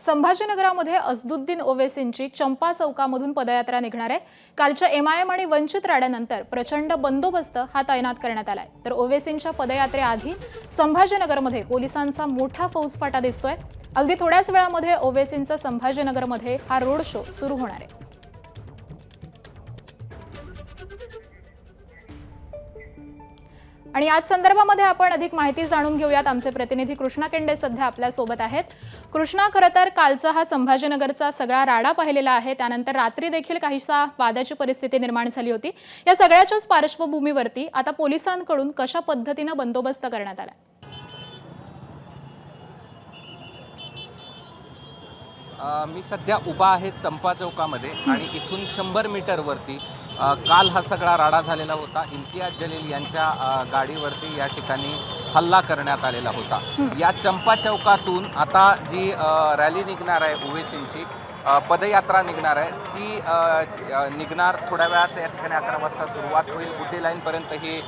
संभाजीनगरामध्ये असदुद्दीन ओवेसींची चंपा चौकामधून पदयात्रा निघणार आहे। कालच्या एमआयएम आणि वंचित राड्यानंतर प्रचंड बंदोबस्त हा तैनात करण्यात आलाय। तर ओवेसींच्या पदयात्रेआधी संभाजीनगरमध्ये पोलिसांचा मोठा फौजफाटा दिसतोय। अगदी थोड्याच वेळामध्ये ओवेसींचा संभाजीनगरमध्ये हा रोड शो सुरू होणार आहे। आणि आज संदर्भामध्ये आपण अधिक माहिती जाणून घेऊयात। आमचे प्रतिनिधी कृष्णा केंडे सध्या आपल्या सोबत आहेत। कृष्णा, खरं तर कालचा हा संभाजीनगरचा सगळा राडा पाहिलेला आहे, त्यानंतर रात्री देखील काहीसा वादाची परिस्थिती निर्माण झाली होती। या सगळ्याच्याच पार्श्वभूमीवरती आता पोलिसांकडून कशा पद्धतीने बंदोबस्त करण्यात आला? मी सध्या उभा आहे चंपा चौकामध्ये आणि इथून 100 मीटरवरती काल हा सगळा राडा झालेला होता। इम्तियाज जलील यांच्या गाडीवरती या ठिकाणी हल्ला करण्यात आलेला होता। या चंपा चौकातून आता जी रॅली निघणार आहे, ओवेसींची पदयात्रा निघणार आहे, ती निघणार थोड्या वेळात। या ठिकाणी 11 वाजता सुरुवात होईल, बुड्डी लाईनपर्यंत ही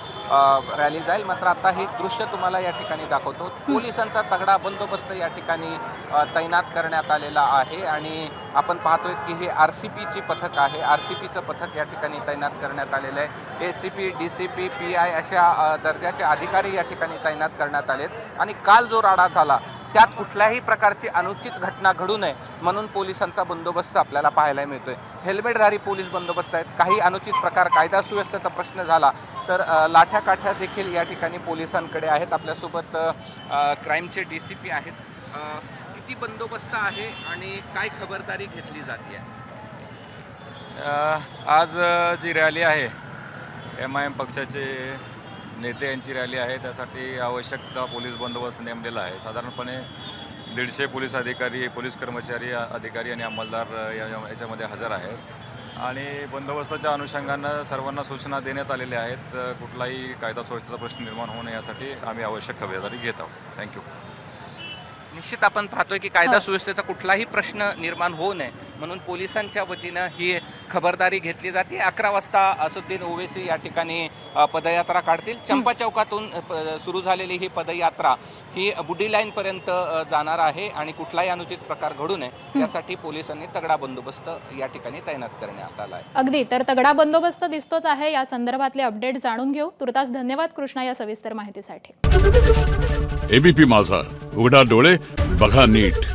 रॅली जाईल। मात्र आता हे दृश्य तुम्हाला या ठिकाणी दाखवतो। पोलिसांचा तगडा बंदोबस्त या ठिकाणी तैनात करण्यात आलेला आहे आणि आपण पाहतोय की हे आरसीपीची पथक आहे। आरसीपीचं पथक या ठिकाणी तैनात करण्यात आलेलं आहे। एसीपी, डीसीपी, पीआय अशा दर्जाचे अधिकारी या ठिकाणी तैनात करण्यात आलेत आणि काल जो राडा झाला त्यात कुठल्याही प्रकारची अनुचित घटना घडू नये म्हणून पोलिसांचा बंदोबस्त आपल्याला पाहायला मिळतोय। हेल्मेटधारी पोलीस बंदोबस्त आहेत। काही अनुचित प्रकार, कायदा सुव्यवस्थेचा प्रश्न झाला तर लाठ्या काठ्या देखील या ठिकाणी पोलिसांकडे आहेत। आपल्यासोबत क्राईमचे डीसीपी आहेत। किती बंदोबस्त आहे आणि काय खबरदारी घेतली जाते? आज जी रॅली आहे, एमआयएम पक्षाचे नेते यांची रॅली आहे, त्यासाठी आवश्यक पोलीस बंदोबस्त नेमलेला आहे। साधारणपणे 150 पोलीस अधिकारी, पोलीस कर्मचारी, अधिकारी आणि अंमलदार याच्यामध्ये हजर आहेत आणि बंदोबस्ताच्या अनुषंगानं सर्वांना सूचना देण्यात आलेल्या आहेत। कुठलाही कायदा सुव्यवस्थेचा प्रश्न निर्माण होऊ नये यासाठी आम्ही आवश्यक खबरदारी घेत आहोत। थँक्यू। निश्चित आपण पाहतोय की कायदा सुव्यवस्थेचा कुठलाही प्रश्न निर्माण होऊ नये म्हणून पोलिसांच्या वतीनं ही खबरदारी घेतली जाते। 11 वाजता असदुद्दीन ओवेसी या ठिकाणी पदयात्रा काढतील। चंपा चौकातून सुरू झालेली ही पदयात्रा ही बुड्डी लाईनपर्यंत जाणार आहे आणि कुठलाही अनुचित प्रकार घडू नये यासाठी पोलिसांनी तगडा बंदोबस्त या ठिकाणी तैनात करण्यात आला आहे। अगदी, तर तगडा बंदोबस्त दिसतोच आहे। या संदर्भातले अपडेट जाणून घेऊ। तुर्तास धन्यवाद कृष्णा या सविस्तर माहितीसाठी। एबीपी माझा, उघडा डोळे बघा नीट।